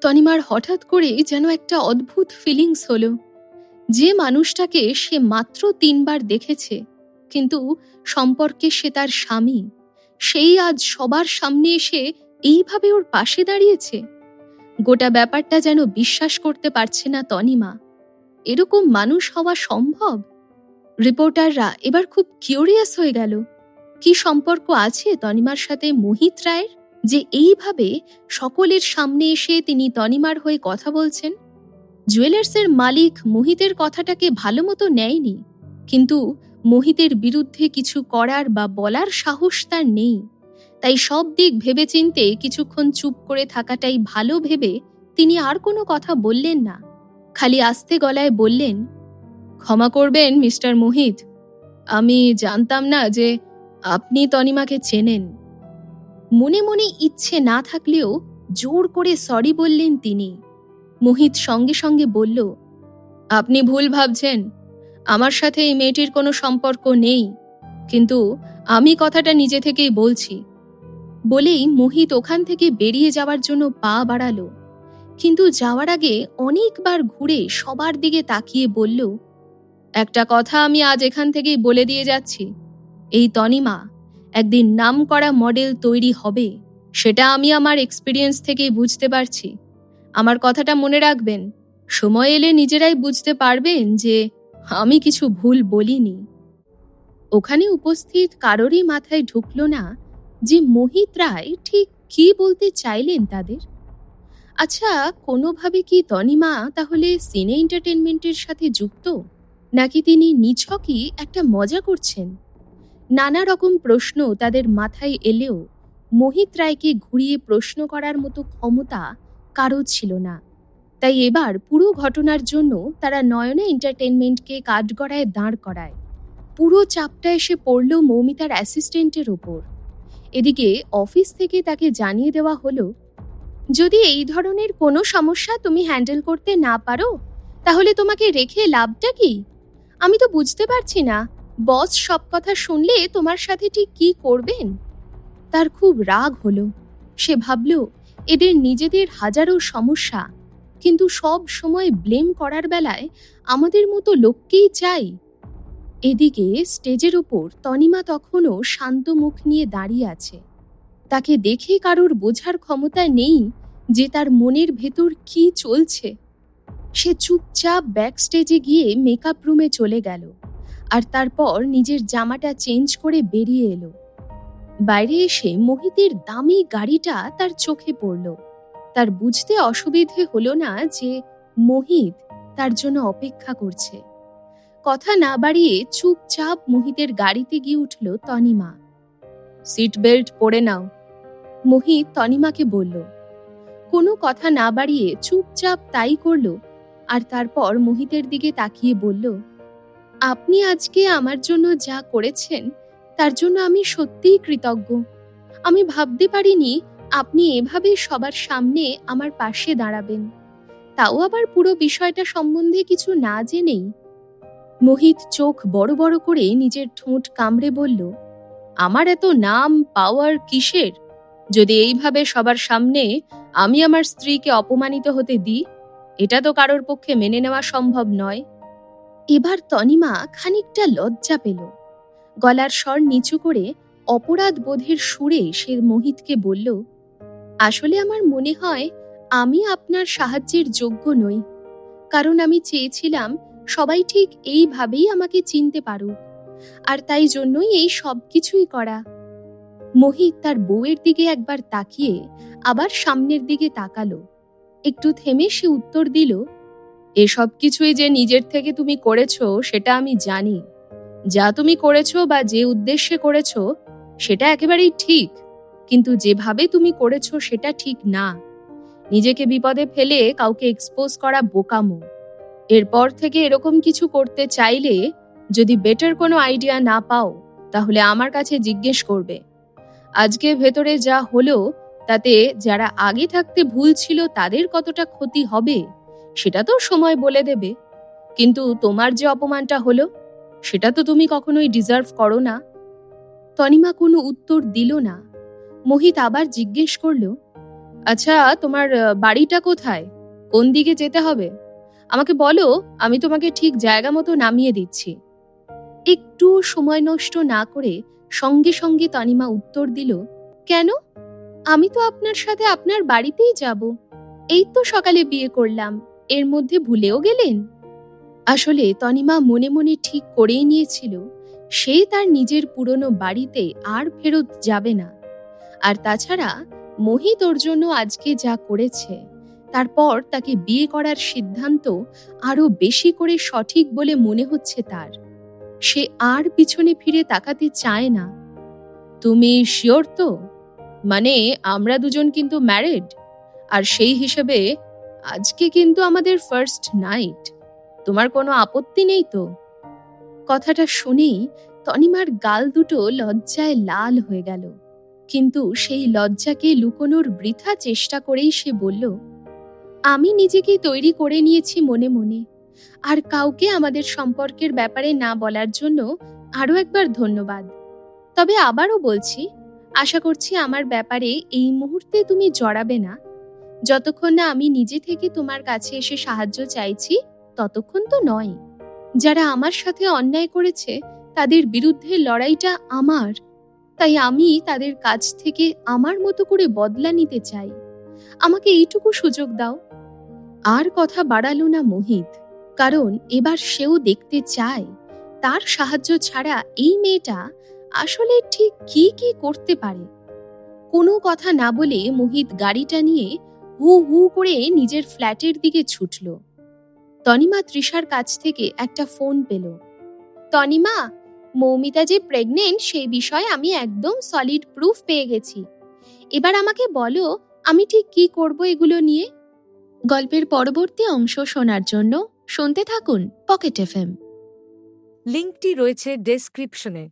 তনিমার হঠাৎ করে যেন একটা অদ্ভুত ফিলিংস হলো। যে মানুষটাকে সে মাত্র ৩ বার দেখেছে, কিন্তু সম্পর্কে সে তার স্বামী, সেই আজ সবার সামনে এসে এইভাবে ওর পাশে দাঁড়িয়েছে। গোটা ব্যাপারটা যেন বিশ্বাস করতে পারছে না তনিমা। এরকম মানুষ হওয়া সম্ভব? রিপোর্টাররা এবার খুব কিউরিয়াস হয়ে গেল। কি সম্পর্ক আছে তনিমার সাথে মোহিত রায়ের, যে এইভাবে সকলের সামনে এসে তিনি তনিমার হয়ে কথা বলছেন? জুয়েলার্সের মালিক মোহিতের কথাটাকে ভালো মতো নেয়নি, কিন্তু মোহিতের বিরুদ্ধে কিছু করার বা বলার সাহস তার নেই। তাই সব দিক ভেবেচিন্তে কিছুক্ষণ চুপ করে থাকাটাই ভালো ভেবে তিনি আর কোনো কথা বললেন না। খালি আস্তে গলায় বললেন, ক্ষমা করবেন মিস্টার মোহিত, আমি জানতাম না যে আপনি তনিমাকে চেনেন। মনে মনে ইচ্ছে না থাকলেও জোর করে সরি বললেন তিনি। মোহিত সঙ্গে সঙ্গে বলল, আপনি ভুল ভাবছেন, আমার সাথে এই মেয়েটির কোনো সম্পর্ক নেই, কিন্তু আমি কথাটা নিজে থেকেই বলছি। বলেই মোহিত ওখান থেকে বেরিয়ে যাওয়ার জন্য পা বাড়ালো, কিন্তু যাওয়ার আগে অনেকবার ঘুরে সবার দিকে তাকিয়ে বলল, একটা কথা আমি আজ এখান থেকেই বলে দিয়ে যাচ্ছি, এই তনিমা একদিন নামকরা মডেল তৈরি হবে, সেটা আমি আমার এক্সপিরিয়েন্স থেকেই বুঝতে পারছি। আমার কথাটা মনে রাখবেন, সময় এলে নিজেরাই বুঝতে পারবেন যে আমি কিছু ভুল বলিনি। ওখানে উপস্থিত কারোরই মাথায় ঢুকল না যে মোহিত রায় ঠিক কি বলতে চাইলেন তাদের। আচ্ছা, কোনোভাবে কি তনিমা তাহলে সিনে এন্টারটেনমেন্টের সাথে যুক্ত, নাকি তিনি নিছকই একটা মজা করছেন? নানা রকম প্রশ্ন তাদের মাথায় এলেও মোহিত রায়কে ঘুরিয়ে প্রশ্ন করার মতো ক্ষমতা কারো ছিল না। তাই এবার পুরো ঘটনার জন্য তারা নয়না এন্টারটেনমেন্টকে কাঠগড়ায় দাঁড় করায়। পুরো চাপটা এসে পড়ল মৌমিতার অ্যাসিস্ট্যান্টের ওপর। এদিকে অফিস থেকে তাকে জানিয়ে দেওয়া হলো, যদি এই ধরনের কোনো সমস্যা তুমি হ্যান্ডেল করতে না পারো, তাহলে তোমাকে রেখে লাভটা কি? আমি তো বুঝতে পারছি না বস সব কথা শুনলে তোমার সাথে ঠিক কি করবেন। তার খুব রাগ হলো। সে ভাবল, এদের নিজেদের হাজারো সমস্যা, কিন্তু সব সময় ব্লেম করার বেলায় আমাদের মতো লোককেই চাই। এদিকে স্টেজের ওপর তনিমা তখনও শান্ত মুখ নিয়ে দাঁড়িয়ে আছে। তাকে দেখে কারোর বোঝার ক্ষমতা নেই যে তার মনের ভেতর কি চলছে। সে চুপচাপ ব্যাক স্টেজে গিয়ে মেকআপ রুমে চলে গেল, আর তারপর নিজের জামাটা চেঞ্জ করে বেরিয়ে এলো। বাইরে এসে মোহিতের দামি গাড়িটা তার চোখে পড়ল। তার বুঝতে অসুবিধে হলো না যে মোহিত তার জন্য অপেক্ষা করছে। কথা না বাড়িয়ে চুপচাপ মোহিতের গাড়িতে গিয়ে উঠল তনিমা। সিট বেল্ট পরে নাও, মোহিত তনিমাকে বলল। কোনো কথা না বাড়িয়ে চুপচাপ তাই করল, আর তারপর মোহিতের দিকে তাকিয়ে বলল, আপনি আজকে আমার জন্য যা করেছেন তার জন্য আমি সত্যিই কৃতজ্ঞ। আমি ভাবতে পারিনি আপনি এভাবে সবার সামনে আমার পাশে দাঁড়াবেন, তাও আবার পুরো বিষয়টা সম্বন্ধে কিছু না জেনেই। মোহিত চোখ বড় বড় করে নিজের ঠোঁট কামড়ে বলল, আমার এত নাম পাওয়ার কিসের, যদি এইভাবে সবার সামনে আমি আমার স্ত্রীকে অপমানিত হতে দিই? এটা তো কারোর পক্ষে মেনে নেওয়া সম্ভব নয়। এবার তনিমা খানিকটা লজ্জা পেল। গলার স্বর নিচু করে অপরাধ বোধের সুরে সে মোহিতকে বলল, আসলে আমার মনে হয় আমি আপনার সাহায্যের যোগ্য নই, কারণ আমি চেয়েছিলাম সবাই ঠিক এইভাবেই আমাকে চিনতে পারুক, আর তাই জন্যই এই সব কিছুই করা। মোহিত তার বউয়ের দিকে একবার তাকিয়ে আবার সামনের দিকে তাকালো। একটু থেমে সে উত্তর দিল, এসব কিছুই যে নিজের থেকে তুমি করেছো সেটা আমি জানি। যা তুমি করেছো বা যে উদ্দেশ্যে করেছো সেটা একেবারেই ঠিক, কিন্তু যেভাবে তুমি করেছো সেটা ঠিক না। নিজেকে বিপদে ফেলে কাউকে এক্সপোজ করা বোকামো। এরপর থেকে এরকম কিছু করতে চাইলে যদি বেটার কোনো আইডিয়া না পাও, তাহলে আমার কাছে জিজ্ঞেস করবে। আজকে ভেতরে যা হলো তাতে যারা আগে থাকতে ভুল ছিল তাদের কতটা ক্ষতি হবে সেটা তো সময় বলে দেবে, কিন্তু তোমার যে অপমানটা হলো সেটা তো তুমি কখনোই ডিজার্ভ করো না। তনিমা কোনো উত্তর দিল না। মোহিত আবার জিজ্ঞেস করল, আচ্ছা, তোমার বাড়িটা কোথায়? কোন দিকে যেতে হবে? আমাকে বলো, আমি তোমাকে ঠিক জায়গা মতো নামিয়ে দিচ্ছি। একটু সময় নষ্ট না করে সঙ্গে সঙ্গে তনিমা উত্তর দিল, কেন? আমি তো আপনার সাথে আপনার বাড়িতেই যাব। এই তো সকালে বিয়ে করলাম, এর মধ্যে ভুলেও গেলেন? আসলে তনিমা মনে মনে ঠিক করেই নিয়েছিল সে তার নিজের পুরনো বাড়িতে আর ফেরত যাবে না। আর তাছাড়া মোহিত ওর জন্য আজকে যা করেছে, তারপর তাকে বিয়ে করার সিদ্ধান্ত আরো বেশি করে সঠিক বলে মনে হচ্ছে তার। সে আর পিছনে ফিরে তাকাতে চায় না। তুমি শিওর তো? মানে আমরা দুজন কিন্তু ম্যারিড, আর সেই হিসেবে আজকে কিন্তু আমাদের ফার্স্ট নাইট। তোমার কোনো আপত্তি নেই তো? কথাটা শুনেই তনিমার গাল দুটো লজ্জায় লাল হয়ে গেল, কিন্তু সেই লজ্জাকে লুকোনোর বৃথা চেষ্টা করেই সে বলল, আমি নিজেকে তৈরি করে নিয়েছি মনে মনে, আর কাউকে আমাদের সম্পর্কের ব্যাপারে না বলার জন্য আরো একবার ধন্যবাদ। তবে আবারও বলছি, আশা করছি আমার ব্যাপারে এই মুহূর্তে তুমি জড়াবে না। যতক্ষণ না আমি নিজে থেকে তোমার কাছে এসে সাহায্য চাইছি, ততক্ষণ তো নয়। যারা আমার সাথে অন্যায় করেছে তাদের বিরুদ্ধে লড়াইটা আমার, তাই আমি তাদের কাছ থেকে আমার মতো করে বদলা নিতে চাই। আমাকে এইটুকু সুযোগ দাও। আর কথা বাড়ালো না মোহিত, কারণ এবার সেও দেখতে চায় তার সাহায্য ছাড়া এই মেয়েটা আসলে ঠিক কি কি করতে পারে। কোনো কথা না বলে মোহিত গাড়িটা নিয়ে হু হু করে নিজের ফ্ল্যাটের দিকে ছুটল। তনিমা তৃষার কাছ থেকে একটা ফোন পেল। তনিমা, মৌমিতা যে প্রেগনেন্ট সেই বিষয়ে আমি একদম সলিড প্রুফ পেয়ে গেছি। এবার আমাকে বলো আমি ঠিক কি করব এগুলো নিয়ে। গল্পের পরবর্তী অংশ শোনার জন্য শুনতে থাকুন পকেট এফএম। লিঙ্কটি রয়েছে ডেসক্রিপশনে।